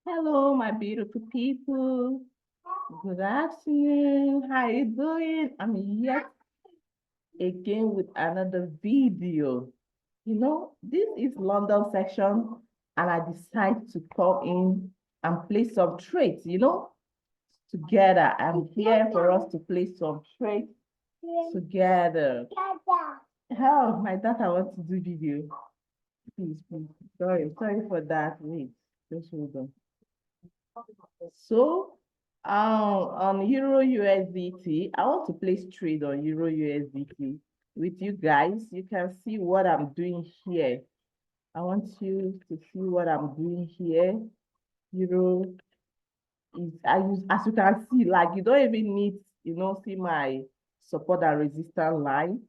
Hello, my beautiful people. Good afternoon. How you doing? I'm yet again with another video. This is London section, and I decided to come in and play some trades, together. I'm here for us to play some trades together. Oh, my daughter wants to do video. Please, please. Sorry for that. Wait, just hold on. So, on Euro USDT, I want to place trade on Euro USDT with you guys. You can see what I'm doing here. I want you to see what I'm doing here. Euro is, as you can see, like you don't even need, see my support and resistance line.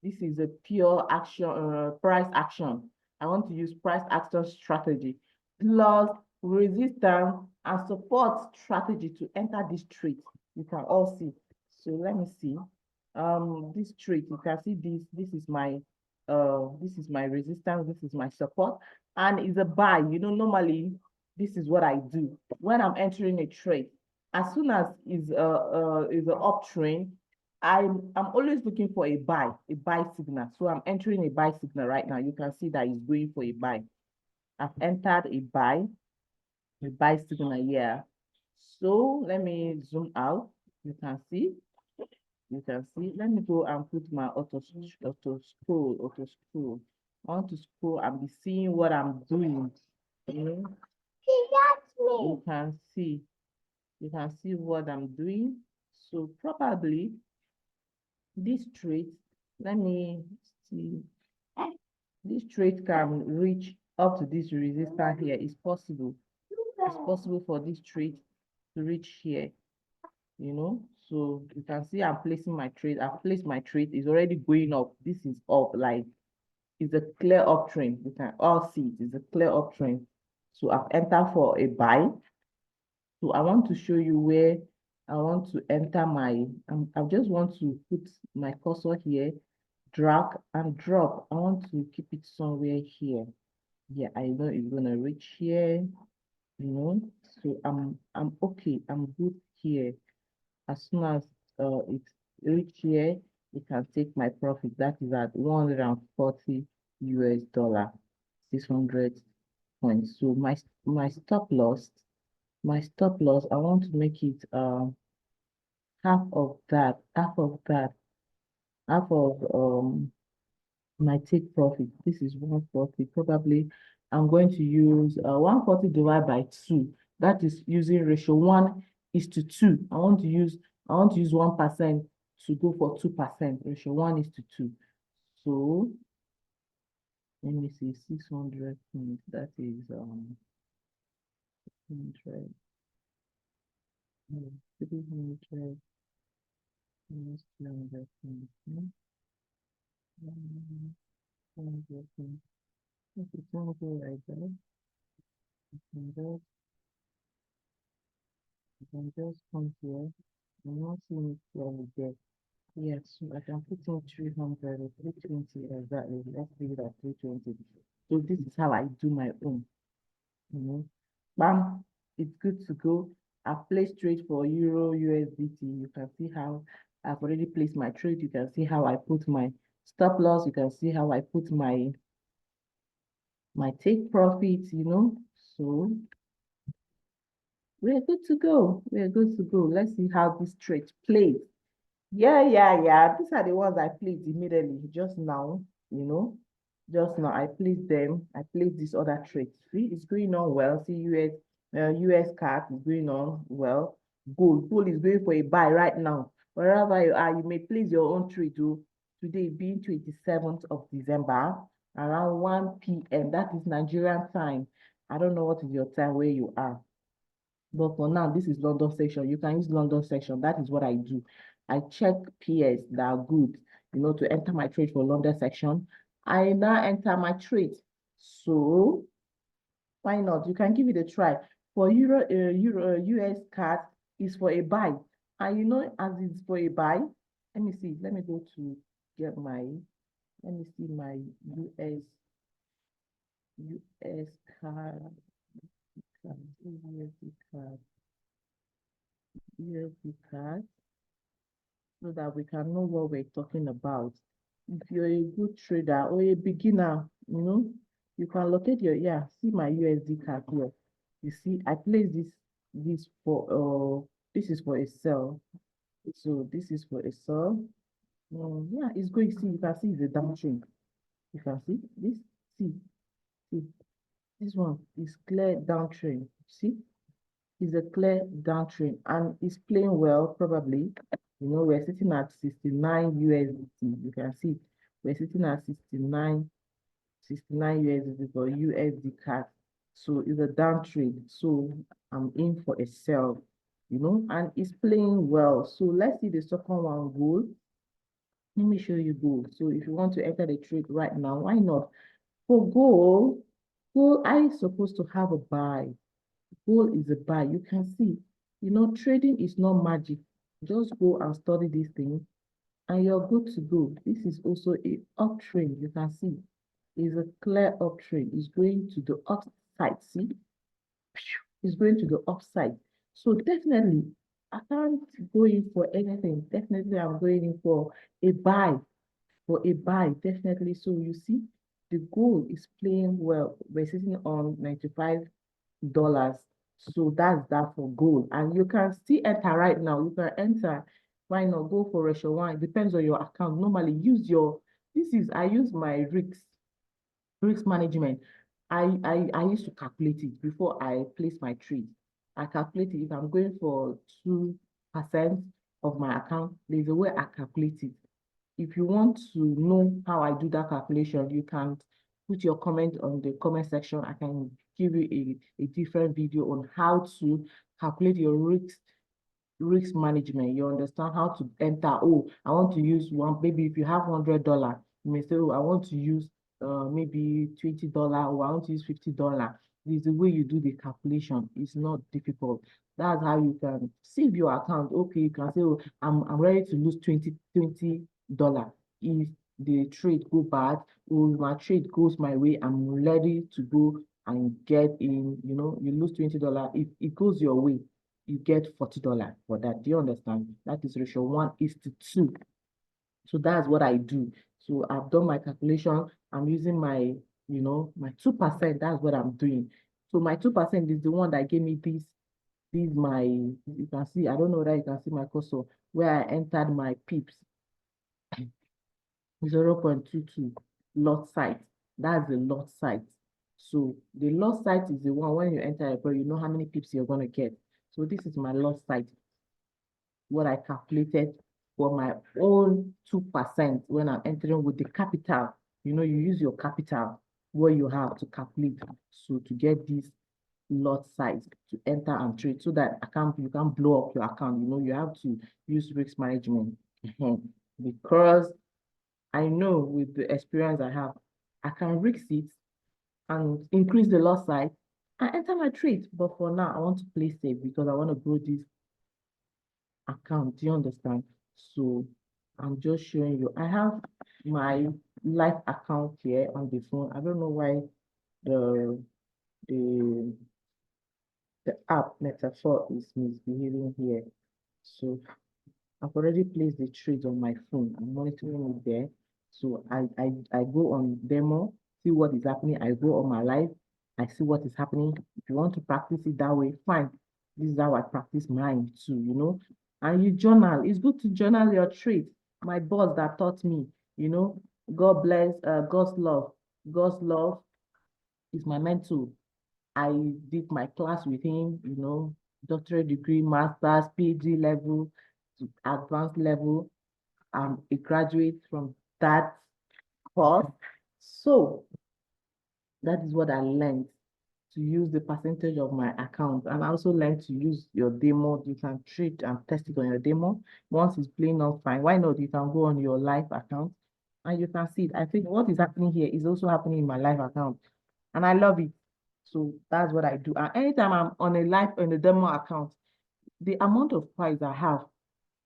This is a pure action, price action. I want to use price action strategy plus resistance and support strategy to enter this trade. You can all see. So let me see. This trade, you can see this is my resistance, this is my support, and it's a buy. Normally this is what I do when I'm entering a trade. As soon as is an uptrend, I'm always looking for a buy signal. So I'm entering a buy signal right now. You can see that it's going for a buy. I've entered a buy signal here. So let me zoom out. You can see. Let me go and put my auto scroll. I want to scroll and be seeing what I'm doing. You can see. You can see what I'm doing. So probably this trade, let me see. This trade can reach up to this resistance here. It's possible. It's possible for this trade to reach here. So you can see I'm placing my trade. I've placed my trade. It's already going up. This is up, like it's a clear uptrend. You can all see it. It's a clear uptrend. So I've entered for a buy. So I want to show you where I want to enter my, I just want to put my cursor here, drag and drop. I want to keep it somewhere here. Yeah, I know it's gonna reach here, so I'm okay, I'm good here. As soon as it reach here, you can take my profit. That is at 140 US dollar, 600 points. So my stop loss, I want to make it half of that, half of my take profit. This is 140. Probably I'm going to use 140 divided by 2. That is using ratio 1:2. I want to use 1% to go for 2%. Ratio 1:2. So let me see, 600 points. That is 100, 300 minus 200 points. 100 points. It's not go like that. You can just come here. I'm not seeing it clearly there. Yes, so I can put in 300 or 320 exactly. Let's leave it at 320. So this is how I do my own. Bam, it's good to go. I've placed trade for Euro USDT. You can see how I've already placed my trade. You can see how I put my stop loss. You can see how I put my take profit, So we're good to go. We're good to go. Let's see how this trade plays. Yeah. These are the ones I played immediately just now, Just now I played them. I played this other trade. See, it's going on well. See, US card is going on well. Gold is going for a buy right now. Wherever you are, you may place your own trade too. Today being 27th of December, around 1 p.m. That is Nigerian time. I don't know what is your time where you are. But for now, this is London section. You can use London section. That is what I do. I check peers that are good, to enter my trade for London section. I now enter my trade. So why not? You can give it a try. For US card is for a buy. And as it's for a buy, let me see. Let me go to get my, let me see my US. US card, USD card, USD card, so that we can know what we're talking about. If you're a good trader or a beginner, you can locate your, yeah, see my USD card here. You see, I place this this is for a sell. So this is for a sell. Yeah, it's going, see, you can see it's a downtrend. You can see this, see, this one is clear downtrend. See, it's a clear downtrend and it's playing well, probably. We're sitting at 69 USDT. You can see we're sitting at 69 USDT for USD card. So it's a downtrend. So I'm in for a sell, and it's playing well. So let's see the second one, gold. Let me show you gold. So if you want to enter the trade right now, why not? For gold, I supposed to have a buy. Gold is a buy. You can see, trading is not magic. Just go and study this thing and you're good to go. This is also a uptrend. You can see it's a clear uptrend. It's going to the upside. See, it's going to the upside. So definitely, I can't go in for anything. Definitely, I'm going in for a buy. Definitely. So you see, the gold is playing well. We're sitting on $95. So that's that for gold. And you can still enter right now. You can enter. Why not go for ratio one? It depends on your account. Normally, I use my risk management. I used to calculate it before I place my trade. I calculate it if I'm going for 2% of my account. There's a way I calculate it. If you want to know how I do that calculation, you can put your comment on the comment section. I can give you a different video on how to calculate your risk management. You understand how to enter. Oh, I want to use one, maybe if you have $100, you may say, oh, I want to use maybe $20, or I want to use $50. This is the way you do the calculation. It's not difficult. That's how you can save your account. Okay, you can say, oh, I'm ready to lose $20. If the trade go bad, or my trade goes my way, I'm ready to go and get in. You lose $20. If it goes your way, you get $40 for that. Do you understand? That is ratio 1:2. So that's what I do. So I've done my calculation. I'm using my 2%. That's what I'm doing. So my 2% is the one that gave me you can see, I don't know whether you can see my cursor, where I entered my pips, 0.22 lot size. That's the lot size. So the lot size is the one when you enter a you know how many pips you're going to get. So this is my lot size, what I calculated for my own 2% when I'm entering with the capital. You use your capital, what you have to calculate. So to get this lot size to enter and trade, so that you can't blow up your account. You have to use risk management. Because I know with the experience I have, I can risk it and increase the lot size and enter my trade. But for now, I want to play safe because I want to grow this account. Do you understand? So I'm just showing you. I have my live account here on the phone. I don't know why the the the app metaphor is misbehaving here. So I've already placed the trade on my phone. I'm monitoring it there. So I go on demo, see what is happening. I go on my live, I see what is happening. If you want to practice it that way, fine. This is how I practice mine too. And you journal. It's good to journal your trade. My boss that taught me, God bless, God's love. God's love is my mentor. I did my class with him, doctorate degree, master's, PhD level to advanced level. I'm a graduate from that course. So that is what I learned, to use the percentage of my account. And I also learned to use your demo. You can treat and test it on your demo. Once it's playing out fine, why not? You can go on your live account and you can see it. I think what is happening here is also happening in my live account. And I love it. So that's what I do. And anytime I'm on a demo account, the amount of price I have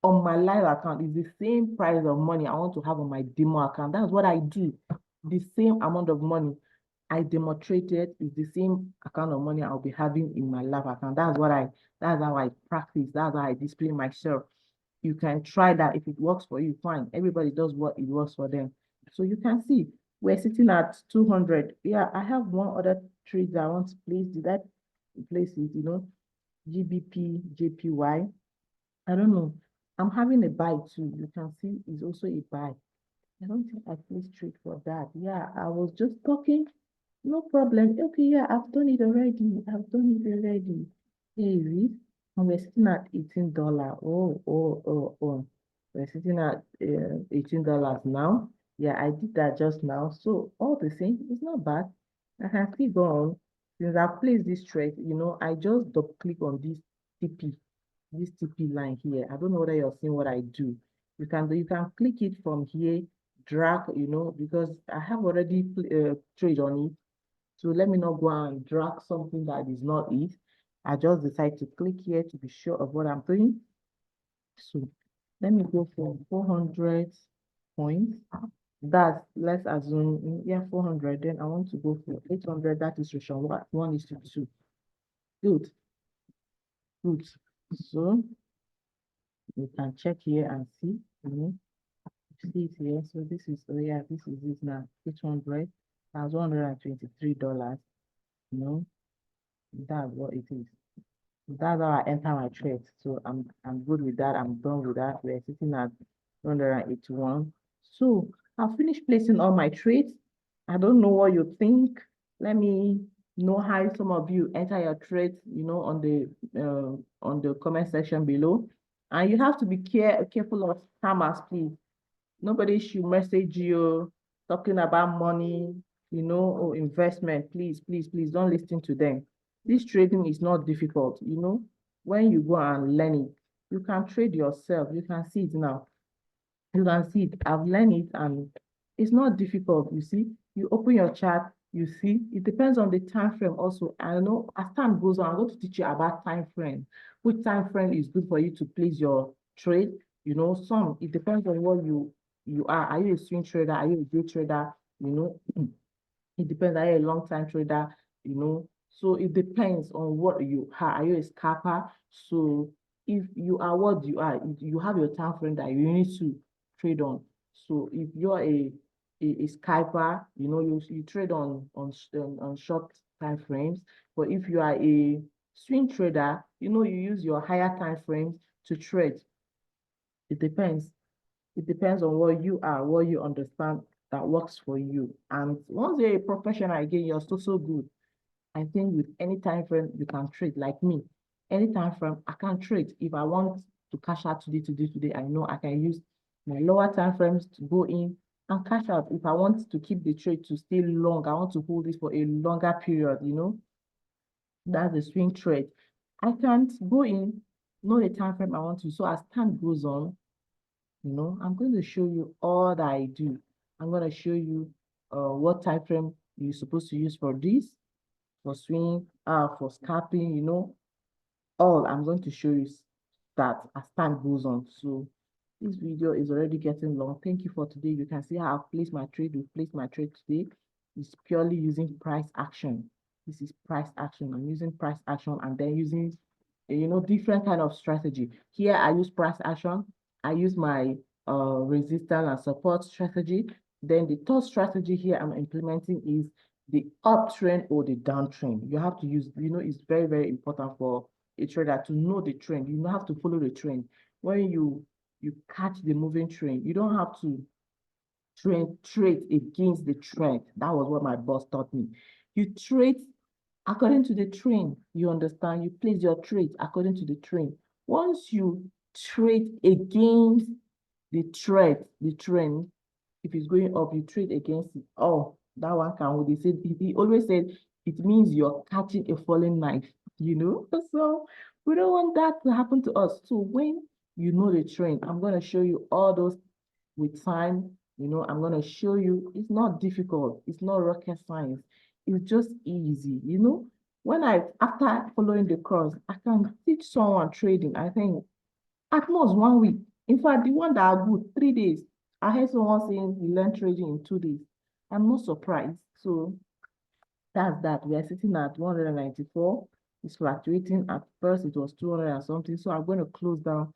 on my live account is the same price of money I want to have on my demo account. That's what I do. The same amount of money. I demonstrated is the same account of money I'll be having in my live account. That's how I practice. That's how I display myself. You can try that. If it works for you, fine. Everybody does what it works for them. So you can see we're sitting at 200. Yeah, I have one other trade that I want to place. Did I place it? GBP, JPY. I don't know. I'm having a buy too. You can see it's also a buy. I don't think I placed trade for that. Yeah, I was just talking. No problem. Okay, yeah, I've done it already. I've done it already. Here is it. And we're sitting at $18. Oh. We're sitting at $18 now. Yeah, I did that just now. So all the same, it's not bad. I can still go on. Since I've placed this trade, I just double click on this TP line here. I don't know whether you're seeing what I do. You can click it from here, drag, because I have already trade on it. So let me not go and drag something that is not it. I just decide to click here to be sure of what I'm doing. So let me go for 400 points. Let's assume, yeah, 400. Then I want to go for 800. That is ratio 1:2. Good. So you can check here and see. See it here. So this is, oh yeah, this is it now. 800. That's $123. That's what it is. That's how I enter my trade. So I'm good with that. I'm done with that. We're sitting at 181. So I've finished placing all my trades. I don't know what you think. Let me know how some of you enter your trades, on the comment section below. And you have to be careful of scammers, please. Nobody should message you talking about money, or investment. Please, please, please don't listen to them. This trading is not difficult, When you go and learn it, you can trade yourself. You can see it now. You can see it. I've learned it and it's not difficult, you see. You open your chart, you see. It depends on the time frame also. I know as time goes on, I'm going to teach you about time frame. Which time frame is good for you to place your trade? It depends on what you are. Are you a swing trader? Are you a day trader? It depends. Are you a long time trader? So it depends on what you are. Are you a scalper? So if you are what you are, you have your time frame that you need to trade on. So if you're a scalper, you trade on short time frames. But if you are a swing trader, you use your higher time frames to trade. It depends. It depends on what you are, what you understand that works for you. And once you're a professional again, you're so good. I think with any time frame you can trade, like me. Any time frame I can trade. If I want to cash out today, I know I can use my lower time frames to go in and cash out. If I want to keep the trade to stay long, I want to hold it for a longer period, that's a swing trade. I can't go in, know the time frame I want to. So as time goes on, I'm going to show you all that I do. I'm going to show you what time frame you're supposed to use for this, for swing, for scalping, all. I'm going to show you that as time goes on. So this video is already getting long. Thank you for today. You can see how I've placed my trade. We've placed my trade today. It's purely using price action. This is price action. I'm using price action and then using, different kind of strategy. Here I use price action. I use my resistance and support strategy. Then the third strategy here I'm implementing is the uptrend or the downtrend. You have to use, it's very, very important for a trader to know the trend. You don't have to follow the trend. When you catch the moving trend, you don't have to trade against the trend. That was what my boss taught me. You trade according to the trend. You understand? You place your trade according to the trend. Once you trade against the trend, if it's going up, you trade against it. Oh, that one can. They said he always said it means you're catching a falling knife. So we don't want that to happen to us. So when you know the trend, I'm going to show you all those with time. I'm going to show you. It's not difficult. It's not rocket science. It's just easy. When after following the course, I can teach someone trading. I think at most 1 week. In fact, the one that are good, 3 days. I heard someone saying he learned trading in 2 days. I'm not surprised. So That's that. We are sitting at 194. It's fluctuating. At first, it was 200 and something. So I'm going to close down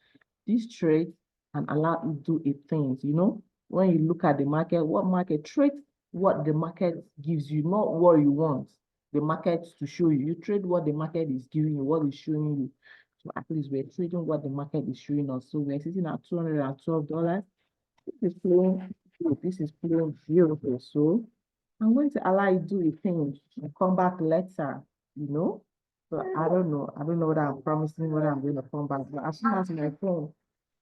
this trade and allow it to do its things. You know, when you look at the market, what market trade, what the market gives you, not what you want the market to show you. You trade what the market is giving you, what is showing you. So at least we're trading what the market is showing us. So we're sitting at $212. This is playing good. This is playing beautiful. So I'm going to allow it do a thing and come back later, you know. So I don't know. I don't know what I'm promising, what I'm going to come back. But as soon as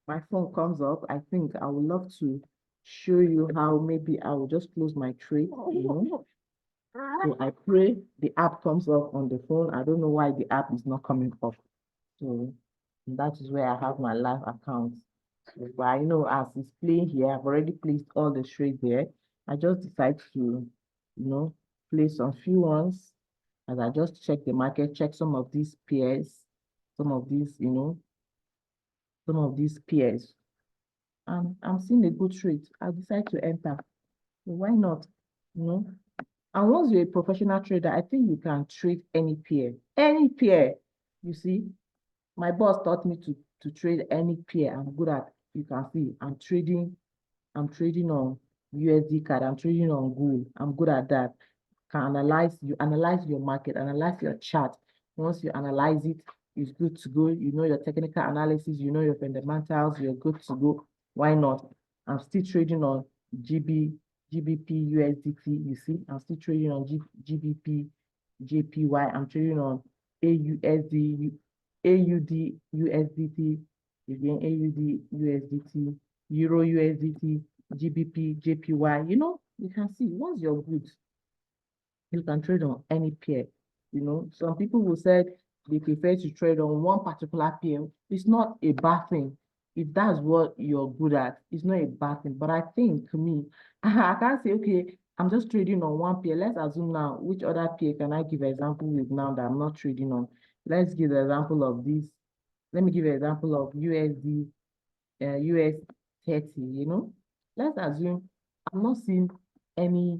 my phone comes up, I think I would love to show you how maybe I will just close my trade, you know. So I pray the app comes up on the phone. I don't know why the app is not coming up. So that is where I have my live account. So, but I know as it's playing here, I've already placed all the trades there. I just decide to, place some few ones as I just check the market, check some of these pairs, some of these, some of these pairs. And I'm seeing a good trade. I decide to enter. So why not? You know? And once you're a professional trader, I think you can trade any pair. Any pair. You see, my boss taught me to trade any pair I'm good at. You can see I'm trading on USD card, I'm trading on gold. I'm good at that. You analyze your market, analyze your chart. Once you analyze it, it's good to go. You know your technical analysis, you know your fundamentals, you're good to go. Why not? I'm still trading on GBP, USDT. You see, I'm still trading on GBP, JPY. I'm trading on AUSD, AUD, USDT, again AUD, USDT, Euro USDT, GBP, JPY. You can see once you're good, you can trade on any pair. Some people will say they prefer to trade on one particular pair. It's not a bad thing. If that's what you're good at, it's not a bad thing. But I think to me, I can't say, okay, I'm just trading on one pair. Let's assume now, which other pair can I give an example with now that I'm not trading on? Let's give the example of this. Let me give an example of USD, US 30. Let's assume I'm not seeing any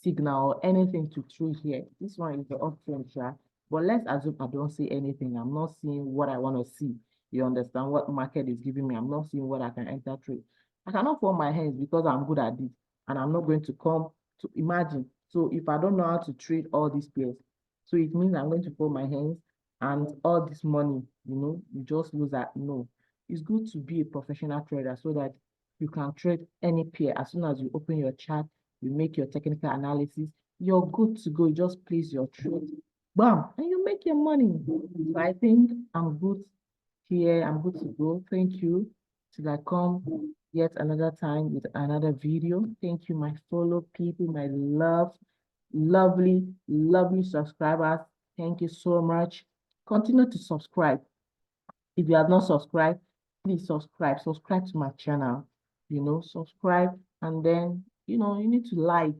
signal or anything to trade here. This one is the uptrend chart, but let's assume I don't see anything. I'm not seeing what I want to see. You understand what market is giving me? I'm not seeing what I can enter trade. I cannot fold my hands because I'm good at this, and I'm not going to come to imagine. So if I don't know how to trade all these pairs, so it means I'm going to fold my hands and all this money, you just lose that. No, it's good to be a professional trader so that you can trade any pair. As soon as you open your chart, you make your technical analysis, you're good to go. You just place your trade, bam, and you make your money. So I think I'm good here. I'm good to go. Thank you. Till I come yet another time with another video. Thank you, my fellow people, my lovely, lovely subscribers. Thank you so much. Continue to subscribe. If you have not subscribed, please subscribe. Subscribe to my channel. Subscribe, and then, you need to like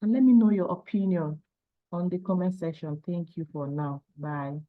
and let me know your opinion on the comment section. Thank you for now. Bye.